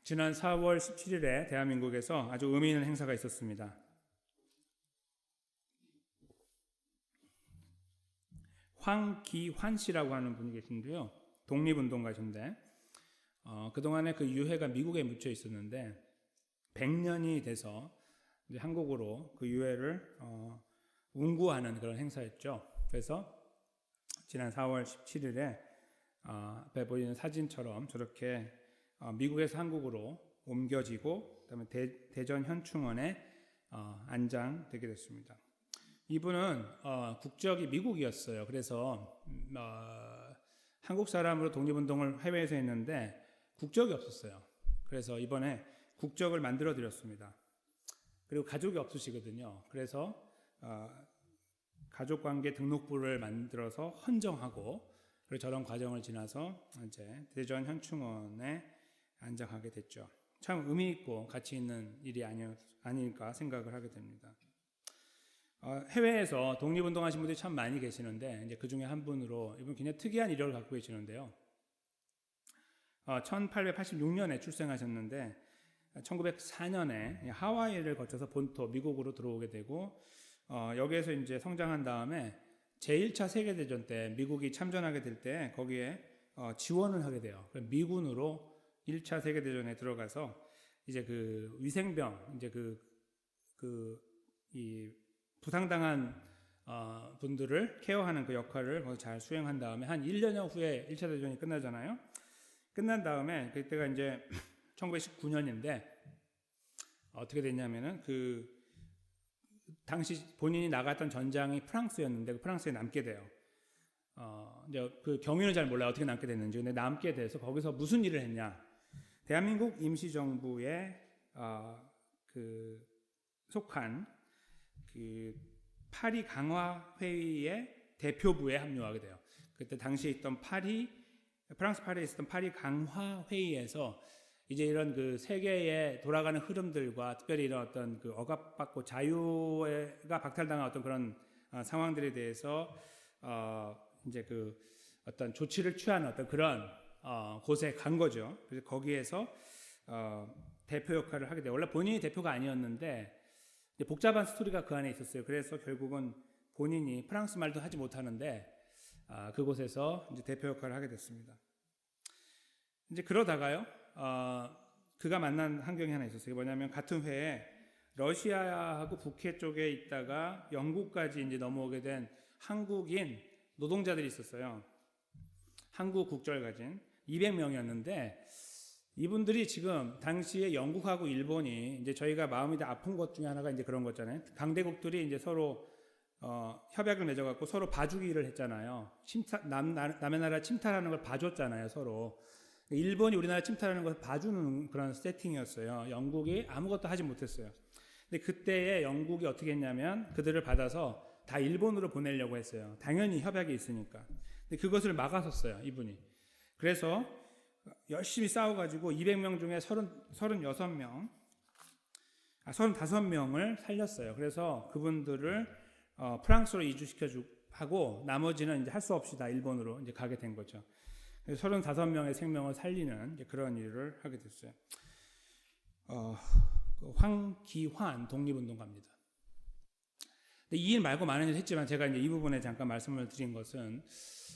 지난 4월 17일에 대한민국에서 아주 의미 있는 행사가 있었습니다. 황기환 씨라고 하는 분이 계신데요. 독립운동가신데 그동안에 그 유해가 미국에 묻혀 있었는데 100년이 돼서 이제 한국으로 그 유해를 운구하는 그런 행사였죠. 그래서 지난 4월 17일에 앞에 보이는 사진처럼 저렇게 미국에서 한국으로 옮겨지고 그다음에 대전 현충원에 안장되게 됐습니다. 이분은 국적이 미국이었어요. 그래서 한국 사람으로 독립운동을 해외에서 했는데 국적이 없었어요. 그래서 이번에 국적을 만들어 드렸습니다. 그리고 가족이 없으시거든요. 그래서 가족관계 등록부를 만들어서 헌정하고 그리고 저런 과정을 지나서 이제 대전 현충원에 안장하게 됐죠. 참 의미 있고 가치 있는 일이 아닐까 생각을 하게 됩니다. 해외에서 독립운동하신 분들이 참 많이 계시는데 이제 그 중에 한 분으로 이분 굉장히 특이한 이력을 갖고 계시는데요. 1886년에 출생하셨는데 1904년에 하와이를 거쳐서 본토 미국으로 들어오게 되고 여기에서 이제 성장한 다음에 제1차 세계대전 때 미국이 참전하게 될 때 거기에 지원을 하게 돼요. 미군으로 1차 세계대전에 들어가서 이제 그 위생병 이제 이 부상당한 분들을 케어하는 그 역할을 거기서 잘 수행한 다음에 한 1년여 후에 1차 대전이 끝나잖아요. 끝난 다음에 그때가 이제 1919년인데 어떻게 됐냐면은 그 당시 본인이 나갔던 전장이 프랑스였는데 그 프랑스에 남게 돼요. 이제 그 경위는 잘 몰라요. 어떻게 남게 됐는지. 근데 남게 돼서 거기서 무슨 일을 했냐? 대한민국 임시정부에 그 속한 그 파리 강화 회의의 대표부에 합류하게 돼요. 그때 당시에 있던 프랑스 파리에 있었던 파리 강화 회의에서 이제 이런 그 세계의 돌아가는 흐름들과 특별히 이런 어떤 그 억압받고 자유가 박탈당한 어떤 그런 상황들에 대해서 이제 그 어떤 조치를 취하는 어떤 그런 곳에 간 거죠. 그래서 거기에서 대표 역할을 하게 돼요. 원래 본인이 대표가 아니었는데 복잡한 스토리가 그 안에 있었어요. 그래서 결국은 본인이 프랑스 말도 하지 못하는데 그곳에서 이제 대표 역할을 하게 됐습니다. 이제 그러다가요, 그가 만난 환경이 하나 있었어요. 뭐냐면 같은 해에 러시아하고 북해 쪽에 있다가 영국까지 이제 넘어오게 된 한국인 노동자들이 있었어요. 한국 국적을 가진 200명이었는데 이분들이 지금 당시에 영국하고 일본이 이제 저희가 마음이 다 아픈 것 중에 하나가 이제 그런 거잖아요. 강대국들이 이제 서로 협약을 맺어갖고 서로 봐주기를 했잖아요. 남의 나라 침탈하는 걸 봐줬잖아요, 서로. 일본이 우리나라 침탈하는 걸 봐주는 그런 세팅이었어요. 영국이 아무것도 하지 못했어요. 근데 그때에 영국이 어떻게 했냐면 그들을 받아서 다 일본으로 보내려고 했어요. 당연히 협약이 있으니까. 근데 그것을 막았었어요, 이분이. 그래서 열심히 싸워가지고 200명 중에 35명을 살렸어요. 그래서 그분들을 프랑스로 이주하고 나머지는 이제 할 수 없이 다 일본으로 이제 가게 된 거죠. 35명의 생명을 살리는 그런 일을 하게 됐어요. 황기환 독립운동가입니다. 이 일 말고 많은 일을 했지만 제가 이제 이 부분에 잠깐 말씀을 드린 것은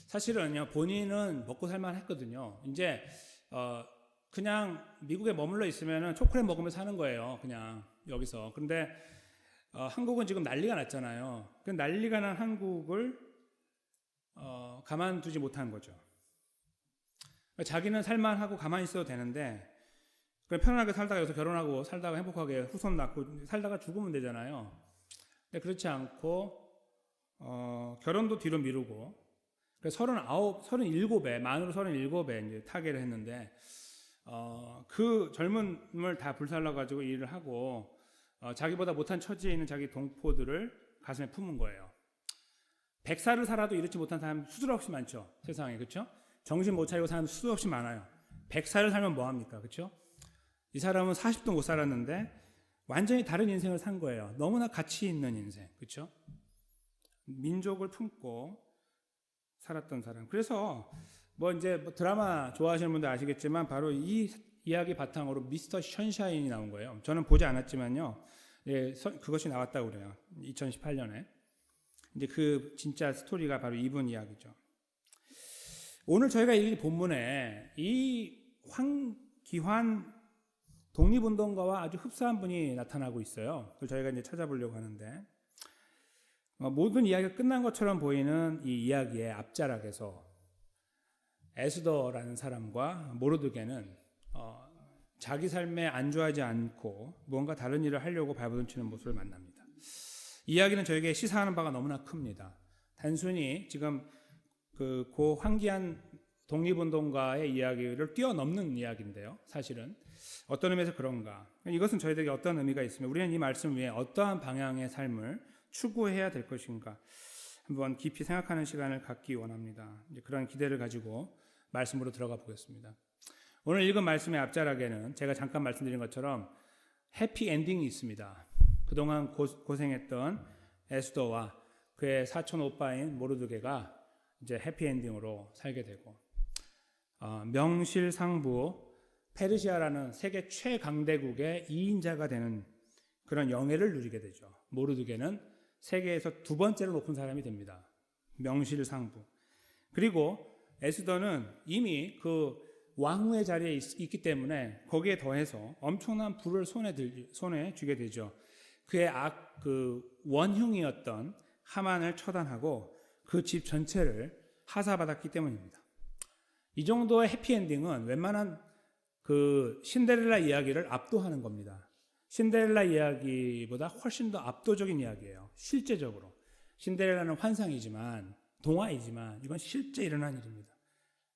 사실은요, 본인은 먹고 살만 했거든요. 이제 그냥 미국에 머물러 있으면 초콜릿 먹으면서 사는 거예요. 그냥 여기서. 그런데 한국은 지금 난리가 났잖아요. 그 난리가 난 한국을 가만두지 못한 거죠. 자기는 살만하고 가만히 있어도 되는데 그냥 편안하게 살다가 여기서 결혼하고 살다가 행복하게 후손 낳고 살다가 죽으면 되잖아요. 근데 그렇지 않고 결혼도 뒤로 미루고 37에 만으로 37에 이제 타계를 했는데 그 젊음을 다 불살라 가지고 일을 하고 자기보다 못한 처지에 있는 자기 동포들을 가슴에 품은 거예요. 100살을 살아도 이렇지 못한 사람 수두룩이 많죠, 세상에. 그렇죠? 정신 못 차리고 사는 수도 없이 많아요. 100살을 살면 뭐합니까? 그렇죠? 이 사람은 40도 못 살았는데 완전히 다른 인생을 산 거예요. 너무나 가치 있는 인생. 그렇죠? 민족을 품고 살았던 사람. 그래서 이제 드라마 좋아하시는 분들 아시겠지만 바로 이 이야기 바탕으로 미스터 션샤인이 나온 거예요. 저는 보지 않았지만요. 예, 그것이 나왔다고 그래요. 2018년에. 이제 그 진짜 스토리가 바로 이분 이야기죠. 오늘 저희가 읽은 본문에 이 황기환 독립운동가와 아주 흡사한 분이 나타나고 있어요. 그래서 저희가 이제 찾아보려고 하는데, 모든 이야기가 끝난 것처럼 보이는 이 이야기의 앞자락에서 에스더라는 사람과 모르드게는 자기 삶에 안주하지 않고 무언가 다른 일을 하려고 발버둥치는 모습을 만납니다. 이 이야기는 저에게 시사하는 바가 너무나 큽니다. 단순히 지금 고 황기한 독립운동가의 이야기를 뛰어넘는 이야기인데요. 사실은 어떤 의미에서 그런가? 이것은 저희들에게 어떤 의미가 있으며 우리는 이 말씀 위에 어떠한 방향의 삶을 추구해야 될 것인가? 한번 깊이 생각하는 시간을 갖기 원합니다. 이제 그런 기대를 가지고 말씀으로 들어가 보겠습니다. 오늘 읽은 말씀의 앞자락에는 제가 잠깐 말씀드린 것처럼 해피 엔딩이 있습니다. 그동안 고생했던 에스더와 그의 사촌 오빠인 모르드게가 이제 해피 엔딩으로 살게 되고, 명실상부 페르시아라는 세계 최강대국의 2인자가 되는 그런 영예를 누리게 되죠. 모르드게는 세계에서 두 번째로 높은 사람이 됩니다. 명실상부. 그리고 에스더는 이미 그 왕후의 자리에 있기 때문에 거기에 더해서 엄청난 부를 손에 쥐게 되죠. 그의 원흉이었던 하만을 처단하고 그 집 전체를 하사받았기 때문입니다. 이 정도의 해피엔딩은 웬만한 그 신데렐라 이야기를 압도하는 겁니다. 신데렐라 이야기보다 훨씬 더 압도적인 이야기예요. 실제적으로. 신데렐라는 환상이지만, 동화이지만 이건 실제 일어난 일입니다.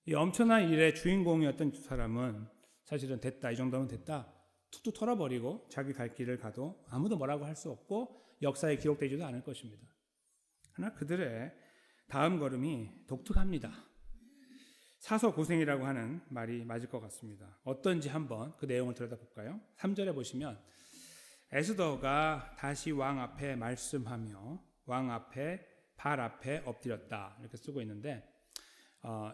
이 엄청난 일의 주인공이었던 두 사람은 사실은 됐다, 이 정도면 됐다, 툭툭 털어버리고 자기 갈 길을 가도 아무도 뭐라고 할 수 없고 역사에 기록되지도 않을 것입니다. 그러나 그들의 다음 걸음이 독특합니다. 사서고생이라고 하는 말이 맞을 것 같습니다. 어떤지 한번 그 내용을 들여다볼까요? 3절에 보시면 에스더가 다시 왕 앞에 말씀하며 왕 앞에 발 앞에 엎드렸다 이렇게 쓰고 있는데,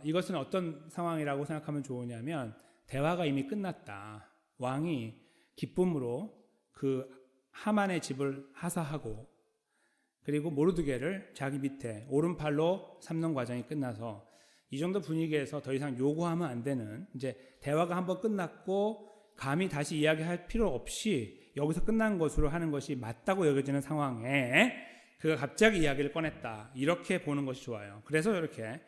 이것은 어떤 상황이라고 생각하면 좋으냐면 대화가 이미 끝났다. 왕이 기쁨으로 그 하만의 집을 하사하고 그리고 모르드게를 자기 밑에 오른팔로 삼는 과정이 끝나서 이 정도 분위기에서 더 이상 요구하면 안 되는, 이제 대화가 한번 끝났고 감히 다시 이야기할 필요 없이 여기서 끝난 것으로 하는 것이 맞다고 여겨지는 상황에 그가 갑자기 이야기를 꺼냈다. 이렇게 보는 것이 좋아요. 그래서 이렇게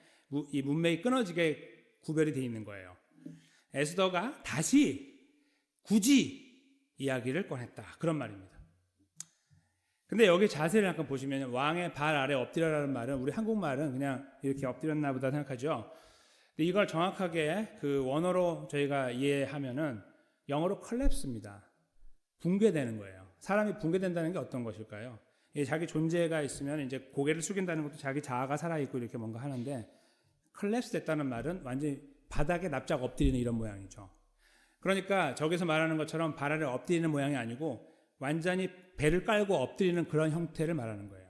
이 문맥이 끊어지게 구별이 되어 있는 거예요. 에스더가 다시 굳이 이야기를 꺼냈다. 그런 말입니다. 근데 여기 자세를 잠깐 보시면 왕의 발 아래 엎드려라는 말은 우리 한국말은 그냥 이렇게 엎드렸나 보다 생각하죠. 근데 이걸 정확하게 그 원어로 저희가 이해하면은 영어로 컬랩스입니다. 붕괴되는 거예요. 사람이 붕괴된다는 게 어떤 것일까요? 자기 존재가 있으면 이제 고개를 숙인다는 것도 자기 자아가 살아있고 이렇게 뭔가 하는데, 컬랩스 됐다는 말은 완전히 바닥에 납작 엎드리는 이런 모양이죠. 그러니까 저기서 말하는 것처럼 발 아래 엎드리는 모양이 아니고 완전히 배를 깔고 엎드리는 그런 형태를 말하는 거예요.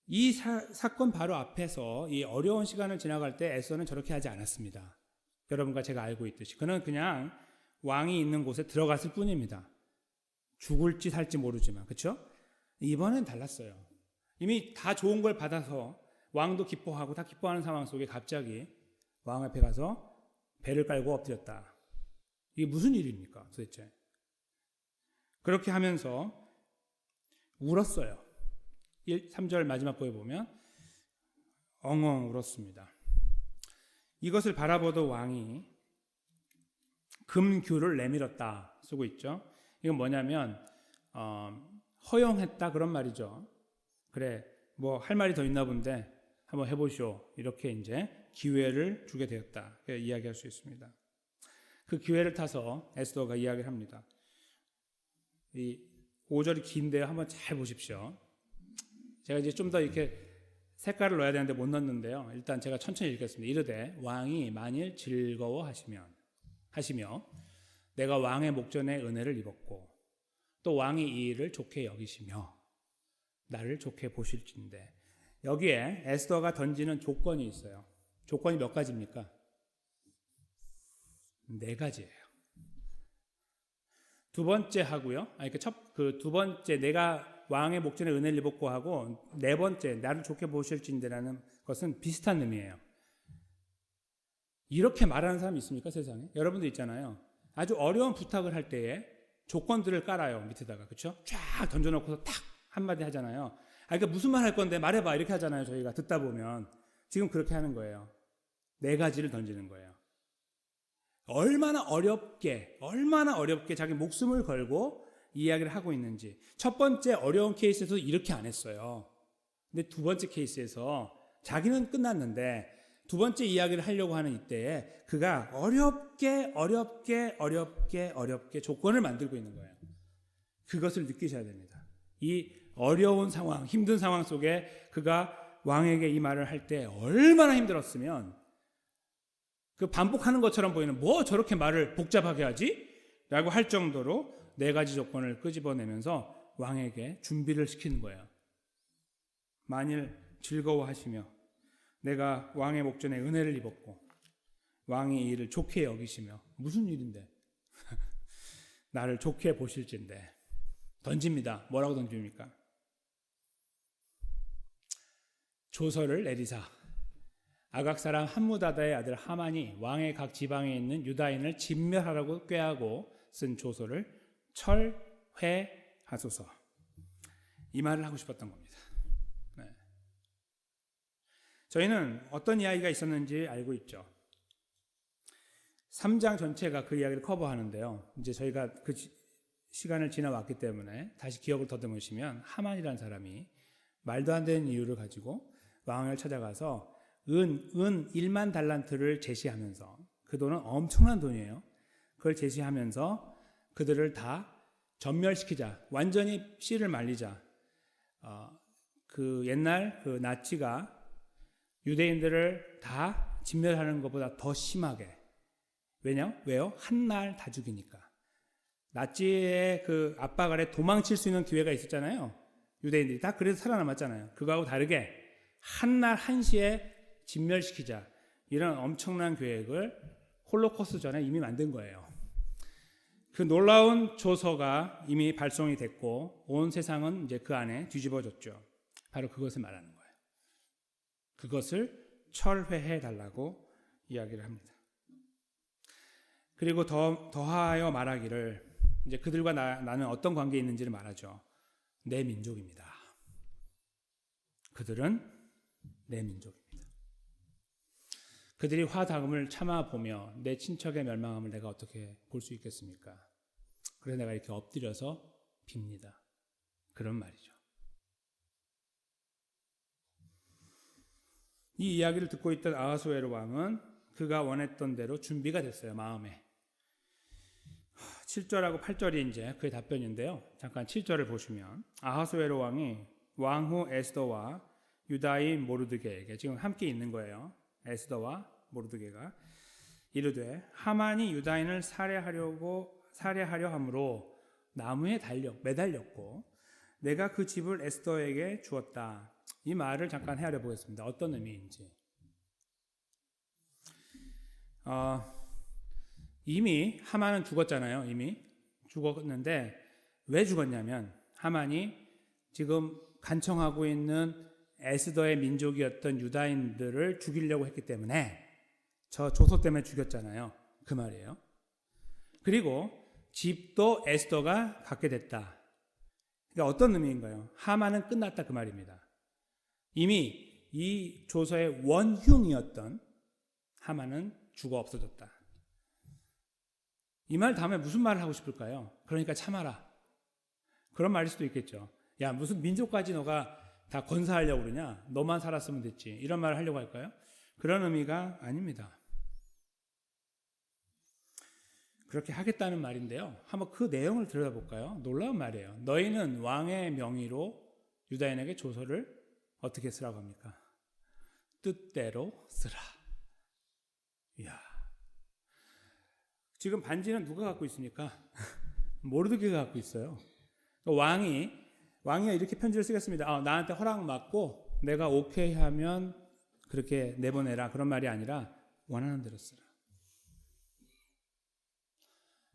이 사건 바로 앞에서 이 어려운 시간을 지나갈 때 에스더는 저렇게 하지 않았습니다. 여러분과 제가 알고 있듯이 그는 그냥 왕이 있는 곳에 들어갔을 뿐입니다. 죽을지 살지 모르지만, 그렇죠? 이번엔 달랐어요. 이미 다 좋은 걸 받아서 왕도 기뻐하고 다 기뻐하는 상황 속에 갑자기 왕 앞에 가서 배를 깔고 엎드렸다. 이게 무슨 일입니까 도대체? 그렇게 하면서 울었어요. 3절 마지막 부에 보면 엉엉 울었습니다. 이것을 바라보던 왕이 금규를 내밀었다 쓰고 있죠. 이건 뭐냐면 허용했다 그런 말이죠. 그래, 뭐 할 말이 더 있나 본데 한번 해보시오. 이렇게 이제 기회를 주게 되었다. 이야기할 수 있습니다. 그 기회를 타서 에스더가 이야기를 합니다. 이 5절이 긴데요. 한번 잘 보십시오. 제가 이제 좀 더 이렇게 색깔을 넣어야 되는데 못 넣었는데요. 일단 제가 천천히 읽겠습니다. 이르되 왕이 만일 즐거워하시며 내가 왕의 목전에 은혜를 입었고 또 왕이 이 일을 좋게 여기시며 나를 좋게 보실진데, 여기에 에스더가 던지는 조건이 있어요. 조건이 몇 가지입니까? 4가지예요. 두 번째 하고요. 두 번째 내가 왕의 목전에 은혜를 입었고 하고 네 번째 나를 좋게 보실진대라는 것은 비슷한 의미예요. 이렇게 말하는 사람이 있습니까, 세상에? 여러분도 있잖아요. 아주 어려운 부탁을 할 때에 조건들을 깔아요, 밑에다가. 그렇죠? 쫙 던져놓고서 탁 한마디 하잖아요. 그러니까 무슨 말 할 건데 말해봐 이렇게 하잖아요, 저희가 듣다 보면. 지금 그렇게 하는 거예요. 4가지를 던지는 거예요. 얼마나 어렵게 자기 목숨을 걸고 이야기를 하고 있는지. 첫 번째 어려운 케이스에서 이렇게 안 했어요. 근데 두 번째 케이스에서 자기는 끝났는데 두 번째 이야기를 하려고 하는 이때에 그가 어렵게 조건을 만들고 있는 거예요. 그것을 느끼셔야 됩니다. 이 어려운 상황, 힘든 상황 속에 그가 왕에게 이 말을 할 때 얼마나 힘들었으면 그 반복하는 것처럼 보이는 뭐 저렇게 말을 복잡하게 하지? 라고 할 정도로 4가지 조건을 끄집어내면서 왕에게 준비를 시키는 거예요. 만일 즐거워하시며 내가 왕의 목전에 은혜를 입었고 왕이 이 일을 좋게 여기시며 무슨 일인데 나를 좋게 보실진데 던집니다. 뭐라고 던집니까? 조서를 내리사 아각 사람 함무다다의 아들 하만이 왕의 각 지방에 있는 유다인을 진멸하라고 꾀하고 쓴 조서를 철회하소서. 이 말을 하고 싶었던 겁니다. 네. 저희는 어떤 이야기가 있었는지 알고 있죠. 3장 전체가 그 이야기를 커버하는데요. 이제 저희가 그 시간을 지나왔기 때문에 다시 기억을 더듬으시면 하만이라는 사람이 말도 안 되는 이유를 가지고 왕을 찾아가서 은 1만 달란트를 제시하면서 그 돈은 엄청난 돈이에요. 그걸 제시하면서 그들을 다 전멸시키자. 완전히 씨를 말리자. 그 옛날 그 나치가 유대인들을 다 진멸하는 것보다 더 심하게. 왜요? 한 날 다 죽이니까. 나치의 그 압박 아래 도망칠 수 있는 기회가 있었잖아요. 유대인들이 다 그래서 살아남았잖아요. 그거하고 다르게 한 날 한시에 진멸시키자. 이런 엄청난 계획을 홀로코스트 전에 이미 만든 거예요. 그 놀라운 조서가 이미 발송이 됐고 온 세상은 이제 그 안에 뒤집어졌죠. 바로 그것을 말하는 거예요. 그것을 철회해 달라고 이야기를 합니다. 그리고 더하여 말하기를 이제 그들과 나는 어떤 관계에 있는지를 말하죠. 내 민족입니다. 그들은 내 민족입니다. 그들이 화담을 참아보며 내 친척의 멸망함을 내가 어떻게 볼 수 있겠습니까? 그래서 내가 이렇게 엎드려서 빕니다. 그런 말이죠. 이 이야기를 듣고 있던 아하수에로 왕은 그가 원했던 대로 준비가 됐어요. 마음에. 7절하고 8절이 이제 그의 답변인데요. 잠깐 7절을 보시면 아하수에로 왕이 왕후 에스더와 유다인 모르드게에게 지금 함께 있는 거예요. 에스더와 모르드게가 이르되 하만이 유다인을 살해하려 함으로 나무에 매달렸고 내가 그 집을 에스더에게 주었다. 이 말을 잠깐 헤아려 보겠습니다. 어떤 의미인지. 이미 하만은 죽었잖아요. 이미 죽었는데 왜 죽었냐면 하만이 지금 간청하고 있는 에스더의 민족이었던 유다인들을 죽이려고 했기 때문에 저 조소 때문에 죽였잖아요. 그 말이에요. 그리고 집도 에스더가 갖게 됐다. 그러니까 어떤 의미인가요? 하만은 끝났다 그 말입니다. 이미 이 조서의 원흉이었던 하만은 죽어 없어졌다. 이 말 다음에 무슨 말을 하고 싶을까요? 그러니까 참아라. 그런 말일 수도 있겠죠. 야, 무슨 민족까지 너가 다 건사하려고 그러냐? 너만 살았으면 됐지. 이런 말을 하려고 할까요? 그런 의미가 아닙니다. 그렇게 하겠다는 말인데요. 한번 그 내용을 들여다볼까요? 놀라운 말이에요. 너희는 왕의 명의로 유다인에게 조서를 어떻게 쓰라고 합니까? 뜻대로 쓰라. 이야. 지금 반지는 누가 갖고 있습니까? 모르드게가 갖고 있어요. 왕이가 이렇게 편지를 쓰겠습니다. 나한테 허락 받고 내가 오케이 하면 그렇게 내보내라 그런 말이 아니라 원하는 대로 쓰라.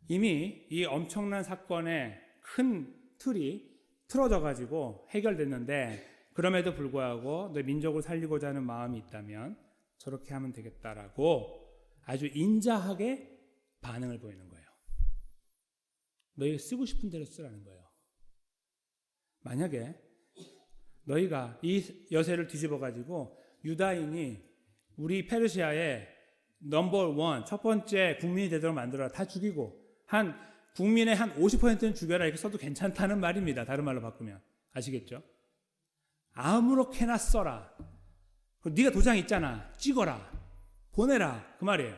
이미 이 엄청난 사건의 큰 틀이 틀어져 가지고 해결됐는데 그럼에도 불구하고 내 민족을 살리고자 하는 마음이 있다면 저렇게 하면 되겠다라고 아주 인자하게 반응을 보이는 거예요. 너희가 쓰고 싶은 대로 쓰라는 거예요. 만약에 너희가 이 여세를 뒤집어 가지고 유다인이 우리 페르시아의 넘버 원 첫 번째 국민이 되도록 만들어라, 다 죽이고 한 국민의 한 50%는 죽여라 이렇게 써도 괜찮다는 말입니다. 다른 말로 바꾸면 아시겠죠? 아무렇게나 써라. 네가 도장 있잖아, 찍어라, 보내라 그 말이에요.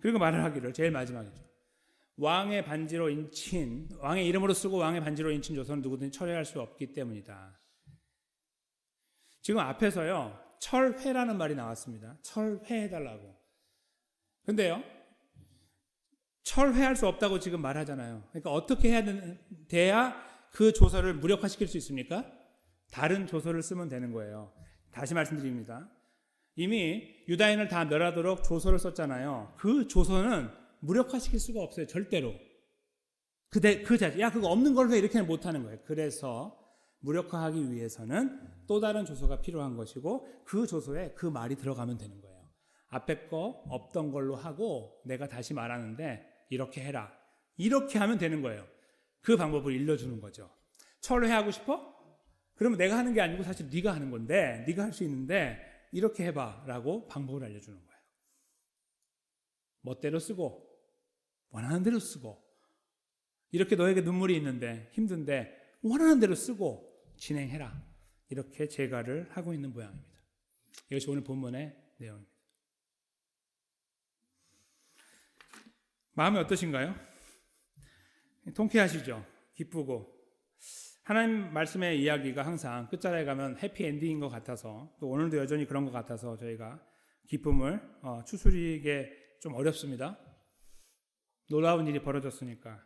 그리고 말을 하기를 제일 마지막이죠. 왕의 반지로 인친, 왕의 이름으로 쓰고 왕의 반지로 인친 조선은 누구든지 철회할 수 없기 때문이다. 지금 앞에서요 철회라는 말이 나왔습니다. 철회해달라고. 근데요 철회할 수 없다고 지금 말하잖아요. 그러니까 어떻게 돼야 그 조서를 무력화시킬 수 있습니까? 다른 조서를 쓰면 되는 거예요. 다시 말씀드립니다. 이미 유다인을 다 멸하도록 조서를 썼잖아요. 그 조서는 무력화시킬 수가 없어요. 절대로. 그 자체. 야 그거 없는 걸로 이렇게는 못하는 거예요. 그래서 무력화하기 위해서는 또 다른 조서가 필요한 것이고 그 조서에 그 말이 들어가면 되는 거예요. 앞에 거 없던 걸로 하고 내가 다시 말하는데 이렇게 해라. 이렇게 하면 되는 거예요. 그 방법을 일러주는 거죠. 철회하고 싶어? 그러면 내가 하는 게 아니고 사실 네가 하는 건데 네가 할 수 있는데 이렇게 해봐 라고 방법을 알려주는 거예요. 멋대로 쓰고 원하는 대로 쓰고 이렇게 너에게 눈물이 있는데 힘든데 원하는 대로 쓰고 진행해라. 이렇게 제가를 하고 있는 모양입니다. 이것이 오늘 본문의 내용입니다. 마음이 어떠신가요? 통쾌하시죠? 기쁘고. 하나님 말씀의 이야기가 항상 끝자락에 가면 해피엔딩인 것 같아서 또 오늘도 여전히 그런 것 같아서 저희가 기쁨을 추스리기 좀 어렵습니다. 놀라운 일이 벌어졌으니까.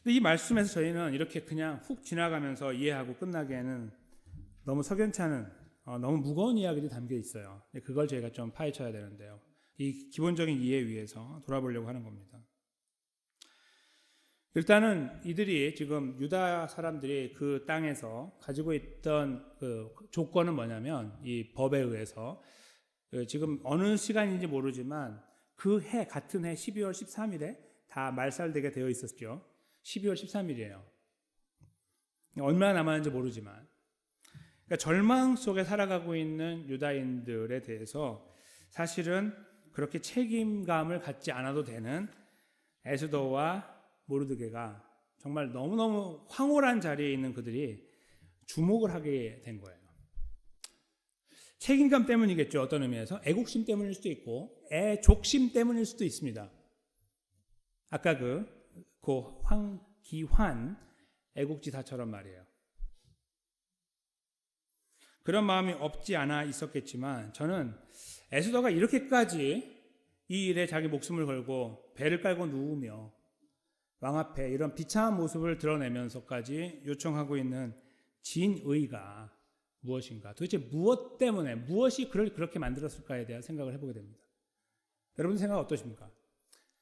근데 이 말씀에서 저희는 이렇게 그냥 훅 지나가면서 이해하고 끝나기에는 너무 석연치 않은 너무 무거운 이야기들이 담겨 있어요. 그걸 저희가 좀 파헤쳐야 되는데요. 이 기본적인 이해 위해서 돌아보려고 하는 겁니다. 일단은 이들이 지금 유다 사람들이 그 땅에서 가지고 있던 그 조건은 뭐냐면 이 법에 의해서 지금 어느 시간인지 모르지만 그 해 같은 해 12월 13일에 다 말살되게 되어 있었죠. 12월 13일이에요. 얼마나 남았는지 모르지만 그러니까 절망 속에 살아가고 있는 유다인들에 대해서 사실은 그렇게 책임감을 갖지 않아도 되는 에스더와 모르드게가 정말 너무너무 황홀한 자리에 있는 그들이 주목을 하게 된 거예요. 책임감 때문이겠죠. 어떤 의미에서 애국심 때문일 수도 있고 애족심 때문일 수도 있습니다. 아까 그 황기환 애국지사처럼 말이에요. 그런 마음이 없지 않아 있었겠지만 저는 에스더가 이렇게까지 이 일에 자기 목숨을 걸고 배를 깔고 누우며 왕 앞에 이런 비참한 모습을 드러내면서까지 요청하고 있는 진의가 무엇인가? 도대체 무엇 때문에 무엇이 그를 그렇게 만들었을까에 대한 생각을 해보게 됩니다. 여러분 생각 어떠십니까?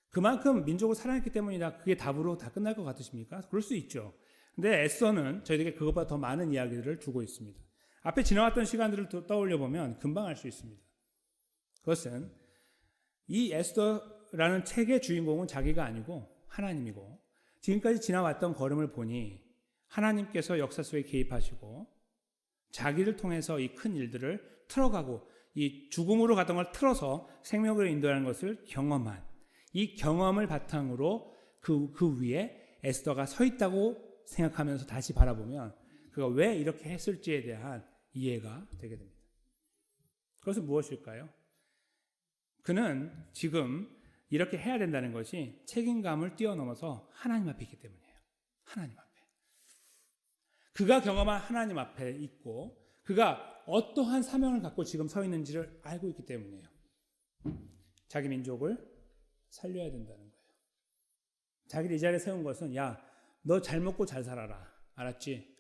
그만큼 민족을 사랑했기 때문이다. 그게 답으로 다 끝날 것 같으십니까? 그럴 수 있죠. 근데 에스더는 저희에게 그것보다 더 많은 이야기들을 주고 있습니다. 앞에 지나왔던 시간들을 떠올려 보면 금방 알 수 있습니다. 그것은 이 에스더라는 책의 주인공은 자기가 아니고 하나님이고 지금까지 지나왔던 걸음을 보니 하나님께서 역사 속에 개입하시고 자기를 통해서 이 큰 일들을 틀어가고 이 죽음으로 가던 걸 틀어서 생명으로 인도하는 것을 경험한 이 경험을 바탕으로 그 위에 에스더가 서 있다고 생각하면서 다시 바라보면 그가 왜 이렇게 했을지에 대한 이해가 되게 됩니다. 그것은 무엇일까요? 그는 지금 이렇게 해야 된다는 것이 책임감을 뛰어넘어서 하나님 앞에 있기 때문이에요. 하나님 앞에. 그가 경험한 하나님 앞에 있고 그가 어떠한 사명을 갖고 지금 서 있는지를 알고 있기 때문이에요. 자기 민족을 살려야 된다는 거예요. 자기를 이 자리에 세운 것은 야, 너 잘 먹고 잘 살아라. 알았지?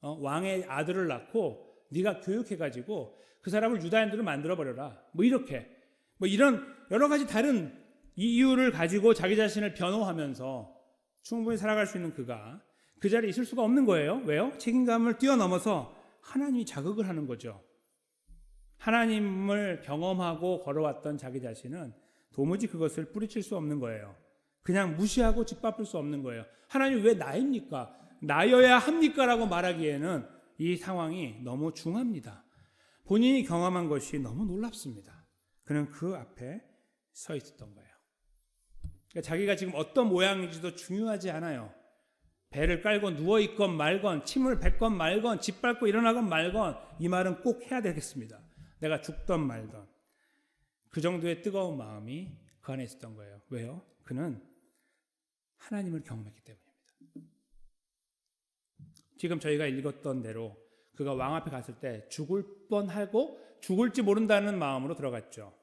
왕의 아들을 낳고 네가 교육해가지고 그 사람을 유다인들로 만들어버려라. 뭐 이렇게 뭐 이런 여러 가지 다른 이유를 가지고 자기 자신을 변호하면서 충분히 살아갈 수 있는 그가 그 자리에 있을 수가 없는 거예요. 왜요? 책임감을 뛰어넘어서 하나님이 자극을 하는 거죠. 하나님을 경험하고 걸어왔던 자기 자신은 도무지 그것을 뿌리칠 수 없는 거예요. 그냥 무시하고 짓밟을 수 없는 거예요. 하나님 왜 나입니까? 나여야 합니까? 라고 말하기에는 이 상황이 너무 중합니다. 본인이 경험한 것이 너무 놀랍습니다. 그는 그 앞에 서 있었던 거예요. 그러니까 자기가 지금 어떤 모양인지도 중요하지 않아요. 배를 깔고 누워있건 말건 침을 뱉건 말건 짓밟고 일어나건 말건 이 말은 꼭 해야 되겠습니다. 내가 죽던 말던 그 정도의 뜨거운 마음이 그 안에 있었던 거예요. 왜요? 그는 하나님을 경험했기 때문입니다. 지금 저희가 읽었던 대로 그가 왕 앞에 갔을 때 죽을 뻔하고 죽을지 모른다는 마음으로 들어갔죠.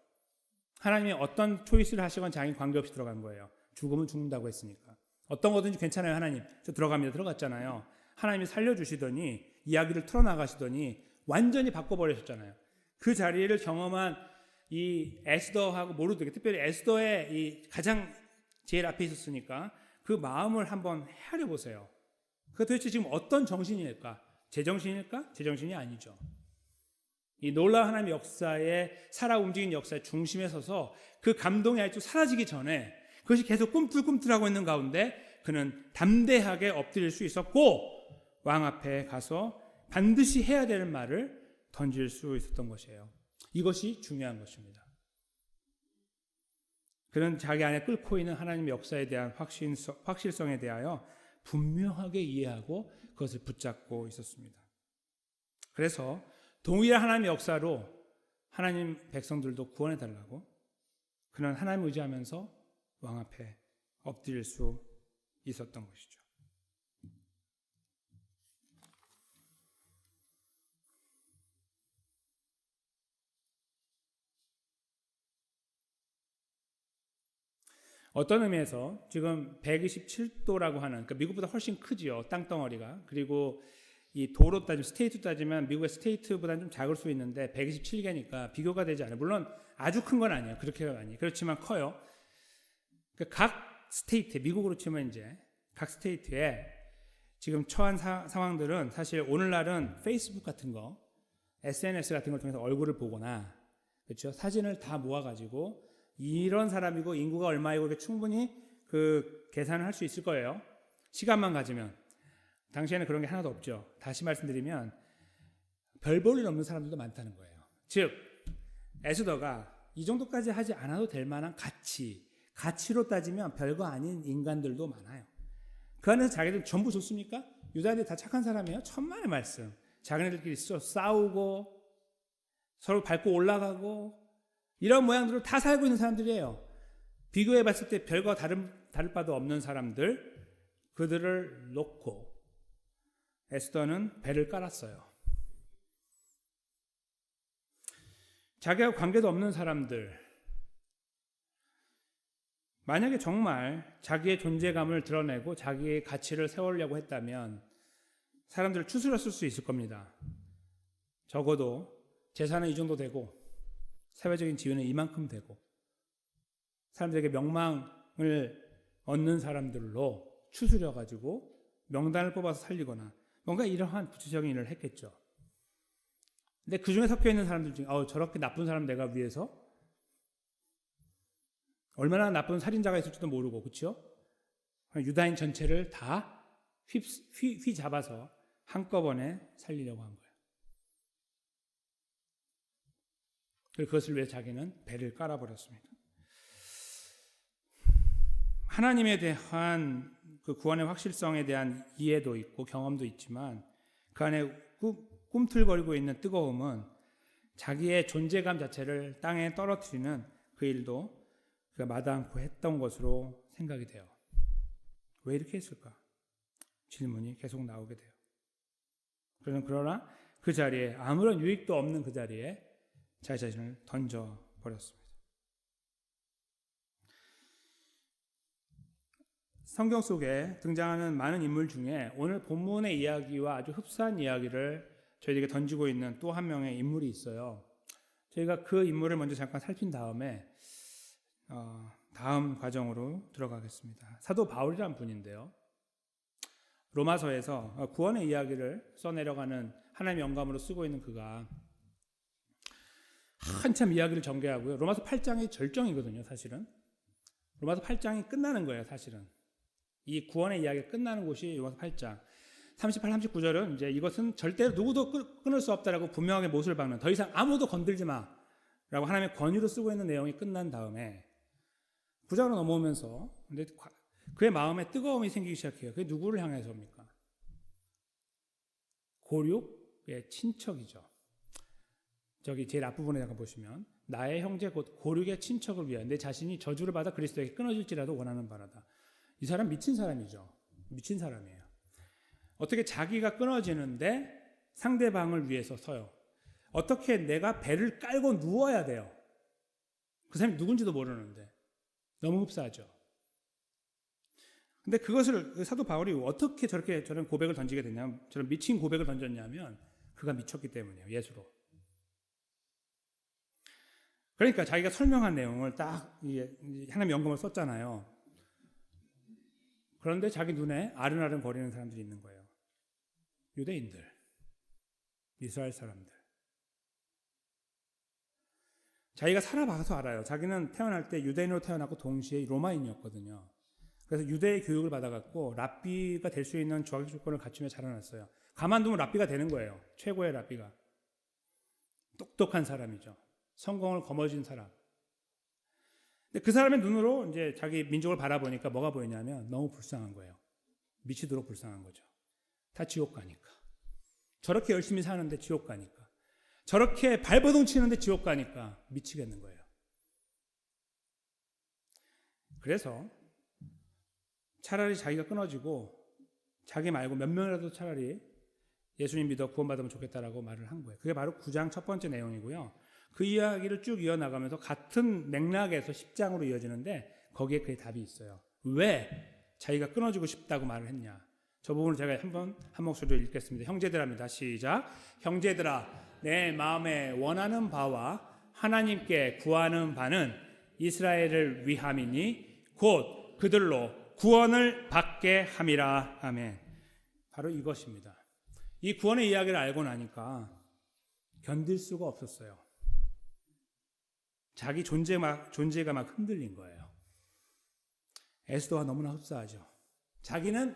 하나님이 어떤 초이스를 하시건 자기 관계없이 들어간 거예요. 죽으면 죽는다고 했으니까. 어떤 거든지 괜찮아요. 하나님 저 들어갑니다. 들어갔잖아요. 하나님이 살려주시더니 이야기를 틀어나가시더니 완전히 바꿔버리셨잖아요. 그 자리를 경험한 이 에스더하고 모르드게 특별히 에스더의 이 가장 제일 앞에 있었으니까 그 마음을 한번 헤아려 보세요. 그 도대체 지금 어떤 정신일까? 제정신일까? 제정신이 아니죠. 이 놀라운 하나님의 역사에 살아 움직인 역사의 중심에 서서 그 감동이 아직도 사라지기 전에 그것이 계속 꿈틀꿈틀하고 있는 가운데 그는 담대하게 엎드릴 수 있었고 왕 앞에 가서 반드시 해야 되는 말을 던질 수 있었던 것이에요. 이것이 중요한 것입니다. 그는 자기 안에 끓고 있는 하나님의 역사에 대한 확실성에 대하여 분명하게 이해하고 그것을 붙잡고 있었습니다. 그래서 동일한 하나님의 역사로 하나님 백성들도 구원해달라고 그는 하나님을 의지하면서 왕 앞에 엎드릴 수 있었던 것이죠. 어떤 의미에서 지금 127도라고 하는, 그러니까 미국보다 훨씬 크지요, 땅덩어리가. 그리고 이 도로 따지면, 스테이트 따지면 미국의 스테이트보다는 좀 작을 수 있는데 127개니까 비교가 되지 않아요. 물론 아주 큰 건 아니에요. 그렇게가 아니에요. 그렇지만 커요. 그러니까 각 스테이트, 미국으로 치면 이제 각 스테이트에 지금 처한 상황들은 사실 오늘날은 페이스북 같은 거, SNS 같은 걸 통해서 얼굴을 보거나, 그렇죠? 사진을 다 모아가지고 이런 사람이고 인구가 얼마이고 이렇게 충분히 그 계산을 할 수 있을 거예요. 시간만 가지면. 당시에는 그런 게 하나도 없죠. 다시 말씀드리면 별 볼 일 없는 사람들도 많다는 거예요. 즉 에스더가 이 정도까지 하지 않아도 될 만한 가치로 따지면 별거 아닌 인간들도 많아요. 그 안에서 자기들 전부 좋습니까? 유다인들이 다 착한 사람이에요. 천만의 말씀. 자기네들끼리 싸우고 서로 밟고 올라가고 이런 모양들을 다 살고 있는 사람들이에요. 비교해 봤을 때 별거 다를 바도 없는 사람들, 그들을 놓고 에스더는 배를 깔았어요. 자기와 관계도 없는 사람들, 만약에 정말 자기의 존재감을 드러내고 자기의 가치를 세우려고 했다면 사람들을 추스렸을 수 있을 겁니다. 적어도 재산은 이 정도 되고 사회적인 지위는 이만큼 되고 사람들에게 명망을 얻는 사람들로 추스려가지고 명단을 뽑아서 살리거나 뭔가 이러한 구체적인 일을 했겠죠. 근데 그 중에 섞여 있는 사람들 중에 저렇게 나쁜 사람 내가 위해서 얼마나 나쁜 살인자가 있을지도 모르고, 그렇죠? 유다인 전체를 다 휘잡아서 한꺼번에 살리려고 한 거예요. 그리고 그것을 위해 자기는 배를 깔아버렸습니다. 하나님에 대한 그 구원의 확실성에 대한 이해도 있고 경험도 있지만 그 안에 꿈틀거리고 있는 뜨거움은 자기의 존재감 자체를 땅에 떨어뜨리는 그 일도 그가 마다않고 했던 것으로 생각이 돼요. 왜 이렇게 했을까? 질문이 계속 나오게 돼요. 그러나 그 자리에 아무런 유익도 없는 그 자리에 자기 자신을 던져버렸습니다. 성경 속에 등장하는 많은 인물 중에 오늘 본문의 이야기와 아주 흡사한 이야기를 저희에게 던지고 있는 또 한 명의 인물이 있어요. 저희가 그 인물을 먼저 잠깐 살핀 다음에 다음 과정으로 들어가겠습니다. 사도 바울이라는 분인데요. 로마서에서 구원의 이야기를 써내려가는 하나님의 영감으로 쓰고 있는 그가 한참 이야기를 전개하고요. 로마서 8장이 절정이거든요, 사실은. 로마서 8장이 끝나는 거예요, 사실은. 이 구원의 이야기가 끝나는 곳이 로마서 8장. 38, 39절은 이제 이것은 절대로 누구도 끊을 수 없다라고 분명하게 못을 박는, 더 이상 아무도 건들지 마라고 하나님의 권유로 쓰고 있는 내용이 끝난 다음에 9장으로 넘어오면서 근데 그의 마음에 뜨거움이 생기기 시작해요. 그게 누구를 향해서입니까? 고륙의 친척이죠. 저기 제일 앞부분에 잠깐 보시면 나의 형제 곧 고륙의 친척을 위하여 내 자신이 저주를 받아 그리스도에게 끊어질지라도 원하는 바라다. 이 사람 미친 사람이죠. 미친 사람이에요. 어떻게 자기가 끊어지는데 상대방을 위해서 서요. 어떻게 내가 배를 깔고 누워야 돼요. 그 사람이 누군지도 모르는데 너무 흡사하죠. 근데 그것을 사도 바울이 어떻게 저런 고백을 던지게 됐냐면, 저런 미친 고백을 던졌냐면 그가 미쳤기 때문이에요. 예수로. 그러니까 자기가 설명한 내용을 딱 하나님의 영감을 썼잖아요. 그런데 자기 눈에 아른아른 거리는 사람들이 있는 거예요. 유대인들, 이스라엘 사람들. 자기가 살아봐서 알아요. 자기는 태어날 때 유대인으로 태어났고 동시에 로마인이었거든요. 그래서 유대의 교육을 받아갖고 랍비가 될 수 있는 주학적 조건을 갖추며 자라났어요. 가만두면 랍비가 되는 거예요. 최고의 랍비가. 똑똑한 사람이죠. 성공을 거머쥔 사람. 근데 그 사람의 눈으로 이제 자기 민족을 바라보니까 뭐가 보이냐면 너무 불쌍한 거예요. 미치도록 불쌍한 거죠. 다 지옥 가니까. 저렇게 열심히 사는데 지옥 가니까. 저렇게 발버둥 치는데 지옥 가니까 미치겠는 거예요. 그래서 차라리 자기가 끊어지고 자기 말고 몇 명이라도 차라리 예수님 믿어 구원받으면 좋겠다라고 말을 한 거예요. 그게 바로 9장 첫 번째 내용이고요. 그 이야기를 쭉 이어나가면서 같은 맥락에서 10장으로 이어지는데 거기에 그의 답이 있어요. 왜 자기가 끊어지고 싶다고 말을 했냐. 저 부분을 제가 한 목소리로 읽겠습니다. 형제들합니다. 시작. 형제들아, 내 마음에 원하는 바와 하나님께 구하는 바는 이스라엘을 위함이니 곧 그들로 구원을 받게 함이라. 아멘. 바로 이것입니다. 이 구원의 이야기를 알고 나니까 견딜 수가 없었어요. 자기 존재가 막 흔들린 거예요. 에스더와 너무나 흡사하죠. 자기는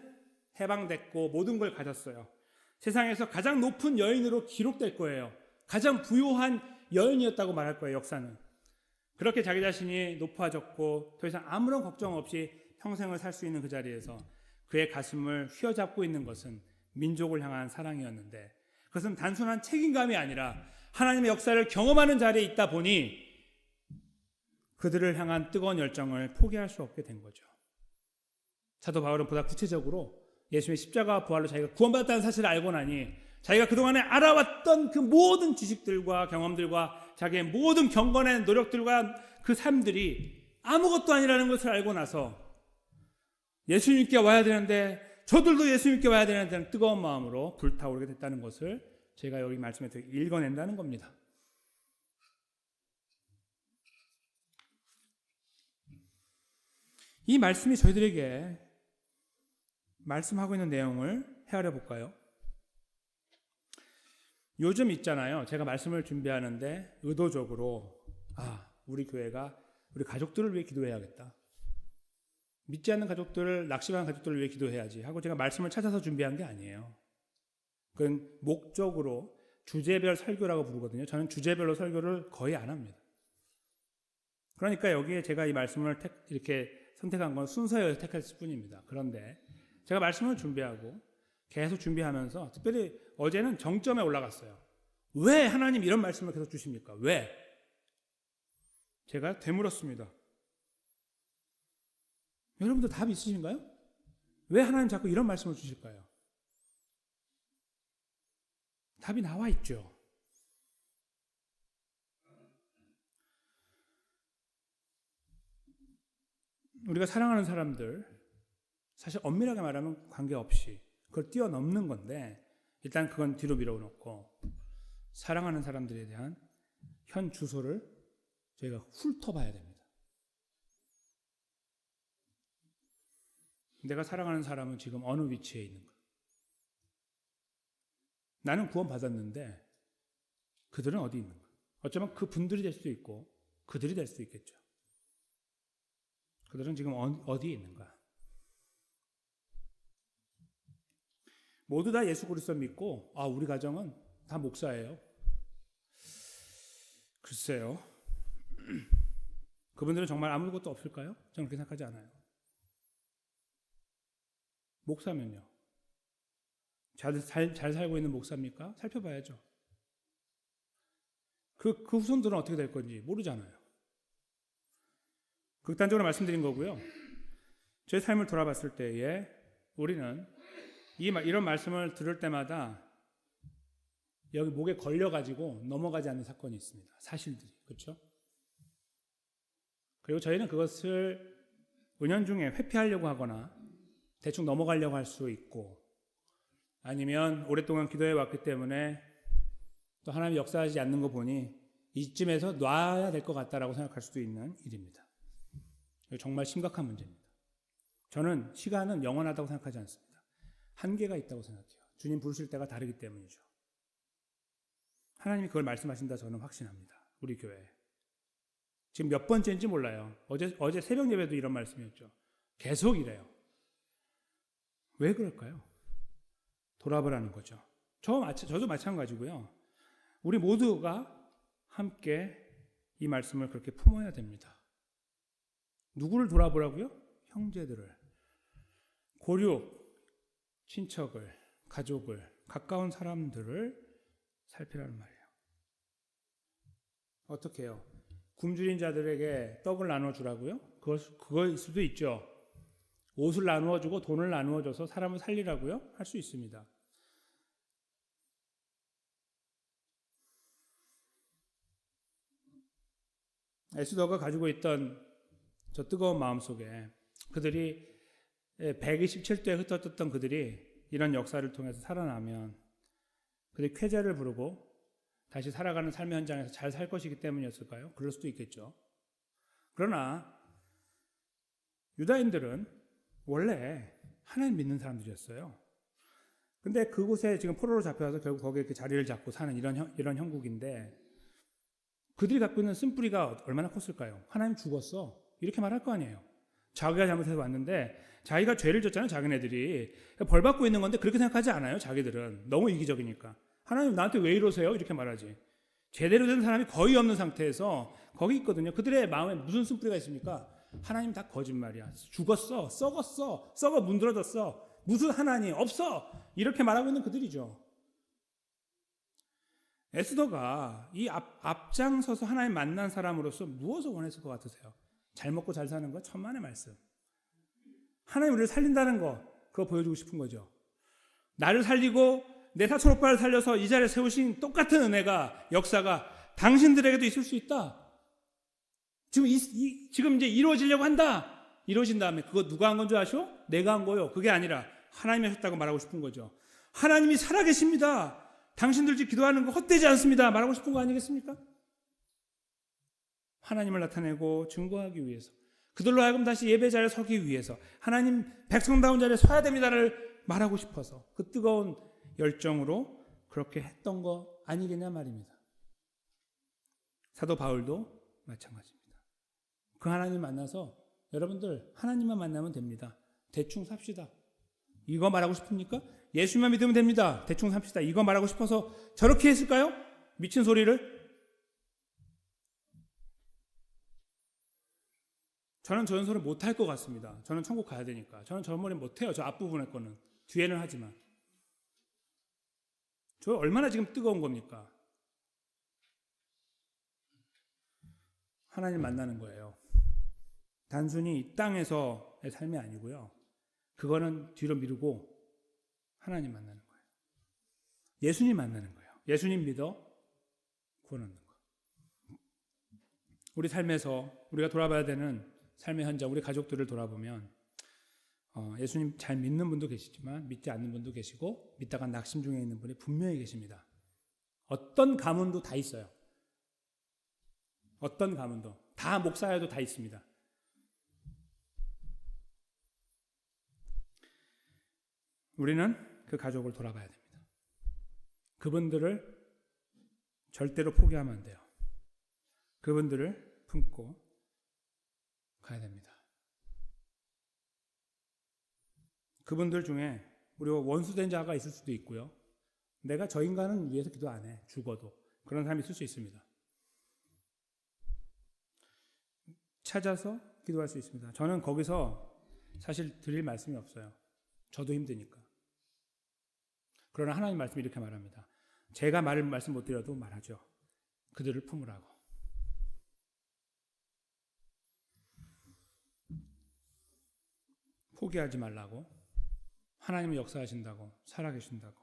해방됐고 모든 걸 가졌어요. 세상에서 가장 높은 여인으로 기록될 거예요. 가장 부유한 여인이었다고 말할 거예요, 역사는. 그렇게 자기 자신이 높아졌고 더 이상 아무런 걱정 없이 평생을 살 수 있는 그 자리에서 그의 가슴을 휘어잡고 있는 것은 민족을 향한 사랑이었는데, 그것은 단순한 책임감이 아니라 하나님의 역사를 경험하는 자리에 있다 보니 그들을 향한 뜨거운 열정을 포기할 수 없게 된 거죠. 사도 바울은 보다 구체적으로 예수님의 십자가와 부활로 자기가 구원받았다는 사실을 알고 나니 자기가 그동안에 알아왔던 그 모든 지식들과 경험들과 자기의 모든 경건의 노력들과 그 삶들이 아무것도 아니라는 것을 알고 나서 예수님께 와야 되는데, 저들도 예수님께 와야 되는 뜨거운 마음으로 불타오르게 됐다는 것을 제가 여기 말씀에 읽어낸다는 겁니다. 이 말씀이 저희들에게 말씀하고 있는 내용을 헤아려 볼까요? 요즘 있잖아요. 제가 말씀을 준비하는데 의도적으로 우리 교회가 우리 가족들을 위해 기도해야겠다. 믿지 않는 가족들을, 낙심한 가족들을 위해 기도해야지 하고 제가 말씀을 찾아서 준비한 게 아니에요. 그건 목적으로 주제별 설교라고 부르거든요. 저는 주제별로 설교를 거의 안 합니다. 그러니까 여기에 제가 이 말씀을 이렇게 선택한 건 순서에 택했을 뿐입니다. 그런데 제가 말씀을 준비하고 계속 준비하면서 특별히 어제는 정점에 올라갔어요. 왜 하나님 이런 말씀을 계속 주십니까? 왜? 제가 되물었습니다. 여러분들 답이 있으신가요? 왜 하나님 자꾸 이런 말씀을 주실까요? 답이 나와 있죠. 우리가 사랑하는 사람들, 사실 엄밀하게 말하면 관계없이 그걸 뛰어넘는 건데 일단 그건 뒤로 밀어놓고 사랑하는 사람들에 대한 현 주소를 저희가 훑어봐야 됩니다. 내가 사랑하는 사람은 지금 어느 위치에 있는가? 나는 구원받았는데 그들은 어디 있는가? 어쩌면 그 분들이 될 수도 있고 그들이 될 수도 있겠죠. 그들은 지금 어디에 있는가? 모두 다 예수 그리스도 믿고 우리 가정은 다 목사예요. 글쎄요. 그분들은 정말 아무것도 없을까요? 저는 그렇게 생각하지 않아요. 목사면요. 잘 살고 있는 목사입니까? 살펴봐야죠. 그 후손들은 어떻게 될 건지 모르잖아요. 극단적으로 말씀드린 거고요. 제 삶을 돌아봤을 때에 우리는 이런 말씀을 들을 때마다 여기 목에 걸려가지고 넘어가지 않는 사건이 있습니다. 사실들이. 그렇죠? 그리고 저희는 그것을 은연중에 회피하려고 하거나 대충 넘어가려고 할 수 있고 아니면 오랫동안 기도해 왔기 때문에 또 하나님이 역사하지 않는 거 보니 이쯤에서 놔야 될 것 같다라고 생각할 수도 있는 일입니다. 정말 심각한 문제입니다. 저는 시간은 영원하다고 생각하지 않습니다. 한계가 있다고 생각해요. 주님 부르실 때가 다르기 때문이죠. 하나님이 그걸 말씀하신다 저는 확신합니다. 우리 교회에. 지금 몇 번째인지 몰라요. 어제 새벽 예배도 이런 말씀이었죠. 계속 이래요. 왜 그럴까요? 돌아보라는 거죠. 저도 마찬가지고요. 우리 모두가 함께 이 말씀을 그렇게 품어야 됩니다. 누구를 돌아보라고요? 형제들을. 고륙, 친척을, 가족을, 가까운 사람들을 살피라는 말이에요. 어떻게 해요? 굶주린 자들에게 떡을 나눠주라고요? 그걸 수도 있죠. 옷을 나누어주고 돈을 나누어줘서 사람을 살리라고요? 할 수 있습니다. 에스더가 가지고 있던 저 뜨거운 마음 속에 그들이 127도에 흩어졌던 그들이 이런 역사를 통해서 살아나면 그들이 쾌제를 부르고 다시 살아가는 삶의 현장에서 잘 살 것이기 때문이었을까요? 그럴 수도 있겠죠. 그러나 유다인들은 원래 하나님 믿는 사람들이었어요. 근데 그곳에 지금 포로로 잡혀와서 결국 거기에 이렇게 자리를 잡고 사는 이런 형국인데 그들이 갖고 있는 쓴뿌리가 얼마나 컸을까요? 하나님 죽었어. 이렇게 말할 거 아니에요. 자기가 잘못해서 왔는데 자기가 죄를 졌잖아요. 자기네들이. 벌 받고 있는 건데 그렇게 생각하지 않아요. 자기들은. 너무 이기적이니까. 하나님 나한테 왜 이러세요? 이렇게 말하지. 제대로 된 사람이 거의 없는 상태에서 거기 있거든요. 그들의 마음에 무슨 쓴뿌리가 있습니까? 하나님 다 거짓말이야. 죽었어. 썩었어. 썩어 문드러졌어. 무슨 하나님 없어. 이렇게 말하고 있는 그들이죠. 에스더가 이 앞장서서 하나님 만난 사람으로서 무엇을 원했을 것 같으세요? 잘 먹고 잘 사는 거 천만의 말씀. 하나님 우리를 살린다는 거 그거 보여주고 싶은 거죠. 나를 살리고 내 사촌 오빠를 살려서 이 자리에 세우신 똑같은 은혜가 역사가 당신들에게도 있을 수 있다. 지금 이제 이루어지려고 한다. 이루어진 다음에 그거 누가 한 건 줄 아시오? 내가 한 거요. 그게 아니라 하나님이 하셨다고 말하고 싶은 거죠. 하나님이 살아계십니다. 당신들 집 기도하는 거 헛되지 않습니다. 말하고 싶은 거 아니겠습니까? 하나님을 나타내고 증거하기 위해서 그들로 하여금 다시 예배 자리에 서기 위해서 하나님 백성다운 자리에 서야 됩니다를 말하고 싶어서 그 뜨거운 열정으로 그렇게 했던 거 아니겠냐 말입니다. 사도 바울도 마찬가지입니다. 그 하나님 만나서 여러분들 하나님만 만나면 됩니다. 대충 삽시다. 이거 말하고 싶습니까? 예수만 믿으면 됩니다. 대충 삽시다. 이거 말하고 싶어서 저렇게 했을까요? 미친 소리를? 저는 저런 소리 못할 것 같습니다. 저는 천국 가야 되니까. 저는 저런 머리 못해요. 저 앞부분의 거는. 뒤에는 하지만. 저 얼마나 지금 뜨거운 겁니까? 하나님 만나는 거예요. 단순히 이 땅에서의 삶이 아니고요. 그거는 뒤로 미루고 하나님 만나는 거예요. 예수님 만나는 거예요. 예수님 믿어 구원 얻는 거. 우리 삶에서 우리가 돌아봐야 되는 삶의 현장, 우리 가족들을 돌아보면 예수님 잘 믿는 분도 계시지만 믿지 않는 분도 계시고 믿다가 낙심 중에 있는 분이 분명히 계십니다. 어떤 가문도 다 있어요. 어떤 가문도. 다 목사여도 다 있습니다. 우리는 그 가족을 돌아봐야 됩니다. 그분들을 절대로 포기하면 안 돼요. 그분들을 품고 가야 됩니다. 그분들 중에 우리가 원수된 자가 있을 수도 있고요. 내가 저 인간은 위해서 기도 안 해. 죽어도. 그런 사람이 있을 수 있습니다. 찾아서 기도할 수 있습니다. 저는 거기서 사실 드릴 말씀이 없어요. 저도 힘드니까. 그러나 하나님 말씀이 이렇게 말합니다. 제가 말씀 못 드려도 말하죠. 그들을 품으라고. 포기하지 말라고. 하나님은 역사하신다고. 살아계신다고.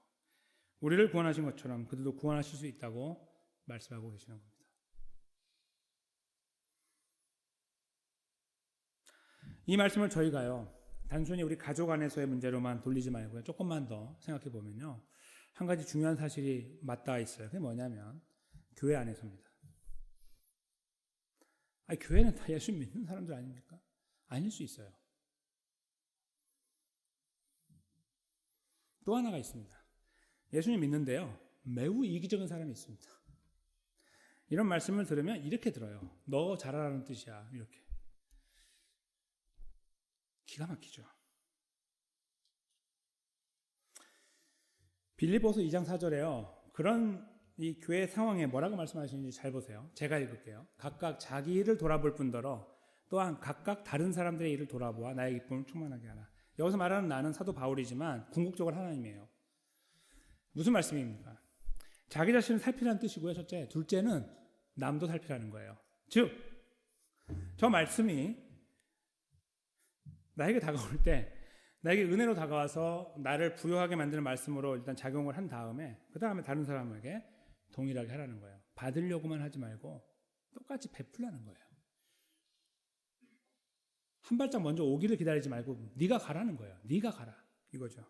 우리를 구원하신 것처럼 그들도 구원하실 수 있다고 말씀하고 계시는 겁니다. 이 말씀을 저희가요, 단순히 우리 가족 안에서의 문제로만 돌리지 말고요, 조금만 더 생각해 보면요, 한 가지 중요한 사실이 맞닿아 있어요. 그게 뭐냐면 교회 안에서입니다. 교회는 다 예수 믿는 사람들 아닙니까? 아닐 수 있어요. 또 하나가 있습니다. 예수님 믿는데요, 매우 이기적인 사람이 있습니다. 이런 말씀을 들으면 이렇게 들어요. 너 잘하라는 뜻이야. 이렇게. 기가 막히죠. 빌립보서 2장 4절에요. 그런 이 교회 상황에 뭐라고 말씀하시는지 잘 보세요. 제가 읽을게요. 각각 자기 일을 돌아볼 뿐더러 또한 각각 다른 사람들의 일을 돌아보아 나의 기쁨을 충만하게 하라. 여기서 말하는 나는 사도 바울이지만 궁극적으로 하나님이에요. 무슨 말씀입니까? 자기 자신을 살피라는 뜻이고요. 첫째. 둘째는 남도 살피라는 거예요. 즉, 저 말씀이 나에게 다가올 때 나에게 은혜로 다가와서 나를 부유하게 만드는 말씀으로 일단 작용을 한 다음에 그 다음에 다른 사람에게 동일하게 하라는 거예요. 받으려고만 하지 말고 똑같이 베풀라는 거예요. 한 발짝 먼저 오기를 기다리지 말고 네가 가라는 거예요. 네가 가라. 이거죠.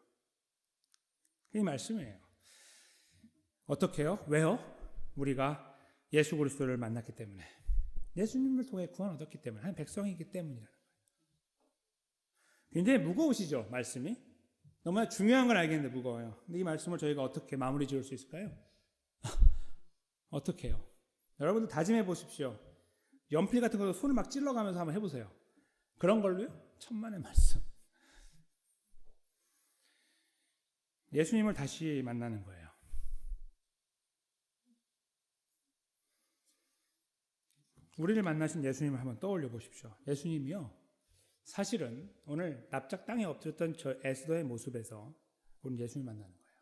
이 말씀이에요. 어떻게 해요? 왜요? 우리가 예수 그리스도를 만났기 때문에, 예수님을 통해 구원 얻었기 때문에, 한 백성이기 때문이라는 거예요. 굉장히 무거우시죠, 말씀이? 너무나 중요한 걸 알겠는데 무거워요. 근데 이 말씀을 저희가 어떻게 마무리 지을 수 있을까요? 어떻게 해요? 여러분들 다짐해 보십시오. 연필 같은 걸로 손을 막 찔러가면서 한번 해보세요. 그런 걸로요? 천만의 말씀. 예수님을 다시 만나는 거예요. 우리를 만나신 예수님을 한번 떠올려 보십시오. 예수님이요, 사실은 오늘 납작 땅에 엎드렸던 저 에스더의 모습에서 우리는 예수님 만나는 거예요.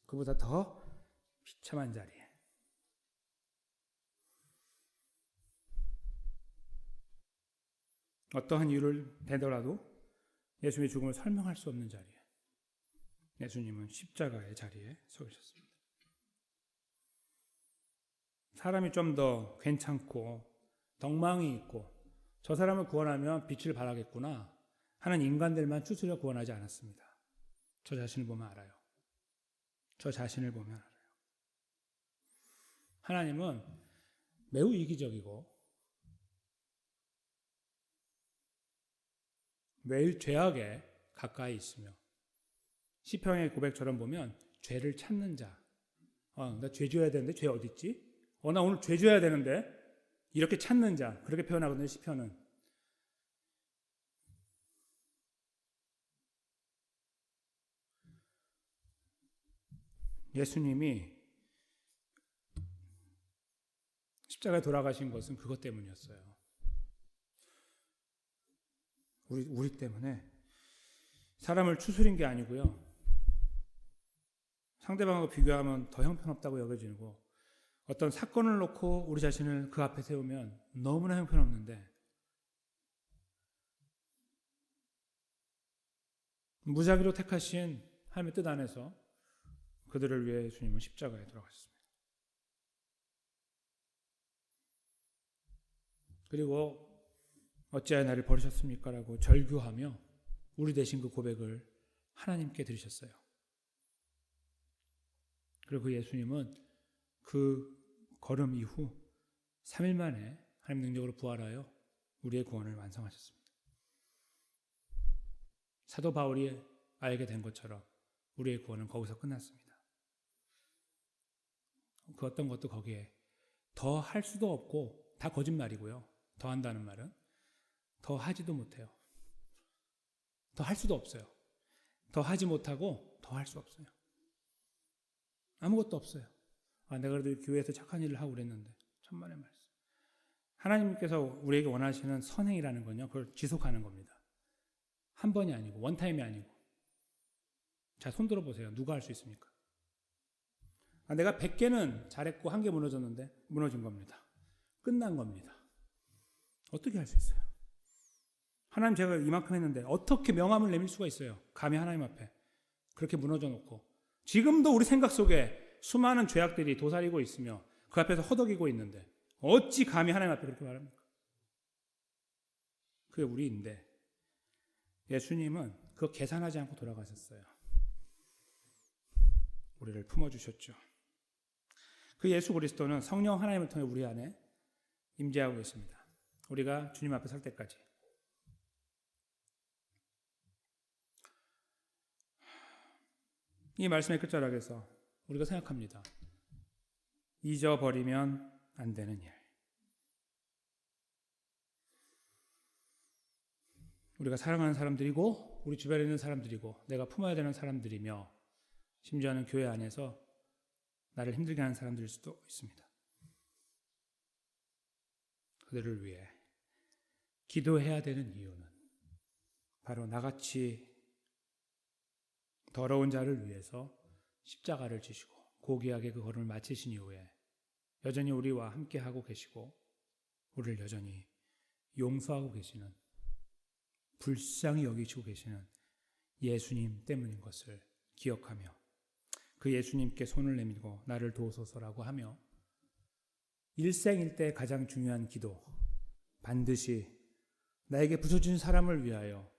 그보다 더 비참한 자리에. 어떠한 이유를 대더라도 예수님의 죽음을 설명할 수 없는 자리에 예수님은 십자가의 자리에 서 계셨습니다. 사람이 좀 더 괜찮고 덕망이 있고 저 사람을 구원하면 빛을 발하겠구나 하는 인간들만 추스려 구원하지 않았습니다. 저 자신을 보면 알아요. 저 자신을 보면 알아요. 하나님은 매우 이기적이고 매우 죄악에 가까이 있으며, 시편의 고백처럼 보면 죄를 찾는 자, 나 죄 지어야 되는데 죄 어디 있지? 나 오늘 죄 지어야 되는데, 이렇게 찾는 자, 그렇게 표현하거든요, 시편은. 예수님이 십자가에 돌아가신 것은 그것 때문이었어요. 우리 때문에. 사람을 추스린 게 아니고요, 상대방하고 비교하면 더 형편없다고 여겨지고, 어떤 사건을 놓고 우리 자신을 그 앞에 세우면 너무나 형편없는데, 무작위로 택하신 하나님의 뜻 안에서 그들을 위해 예수님은 십자가에 돌아가셨습니다. 그리고 어찌하여 나를 버리셨습니까? 라고 절규하며 우리 대신 그 고백을 하나님께 드리셨어요. 그리고 그 예수님은 그 걸음 이후 3일 만에 하나님 능력으로 부활하여 우리의 구원을 완성하셨습니다. 사도 바울이 알게 된 것처럼 우리의 구원은 거기서 끝났습니다. 그 어떤 것도 거기에 더 할 수도 없고 다 거짓말이고요. 더 한다는 말은 더 하지도 못해요. 더 할 수도 없어요. 더 하지 못하고 더 할 수 없어요. 아무것도 없어요. 내가 그래도 교회에서 착한 일을 하고 그랬는데 천만의 말씀. 하나님께서 우리에게 원하시는 선행이라는 건요, 그걸 지속하는 겁니다. 한 번이 아니고 원타임이 아니고. 자, 손 들어보세요. 누가 할 수 있습니까? 내가 100개는 잘했고 1개 무너졌는데 무너진 겁니다. 끝난 겁니다. 어떻게 할 수 있어요? 하나님, 제가 이만큼 했는데 어떻게 명함을 내밀 수가 있어요? 감히 하나님 앞에 그렇게 무너져 놓고 지금도 우리 생각 속에 수많은 죄악들이 도사리고 있으며 그 앞에서 허덕이고 있는데 어찌 감히 하나님 앞에 그렇게 말합니까? 그게 우리인데 예수님은 그거 계산하지 않고 돌아가셨어요. 우리를 품어주셨죠. 그 예수 그리스도는 성령 하나님을 통해 우리 안에 임재하고 계십니다. 우리가 주님 앞에 설 때까지. 이 말씀의 끝자락에서 우리가 생각합니다. 잊어버리면 안 되는 일. 우리가 사랑하는 사람들이고 우리 주변에 있는 사람들이고 내가 품어야 되는 사람들이며 심지어는 교회 안에서 나를 힘들게 하는 사람들일 수도 있습니다. 그들을 위해 기도해야 되는 이유는 바로 나같이 더러운 자를 위해서 십자가를 지시고 고귀하게 그 걸음을 마치신 이후에 여전히 우리와 함께하고 계시고 우리를 여전히 용서하고 계시는, 불쌍히 여기시고 계시는 예수님 때문인 것을 기억하며 그 예수님께 손을 내밀고 나를 도우소서라고 하며 일생일대 가장 중요한 기도, 반드시 나에게 부서진 사람을 위하여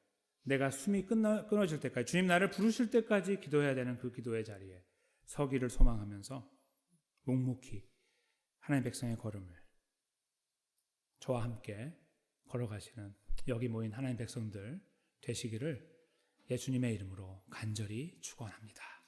내가 숨이 끊어질 때까지, 주님 나를 부르실 때까지 기도해야 되는 그 기도의 자리에 서기를 소망하면서 묵묵히 하나님의 백성의 걸음을 저와 함께 걸어가시는 여기 모인 하나님의 백성들 되시기를 예수님의 이름으로 간절히 축원합니다.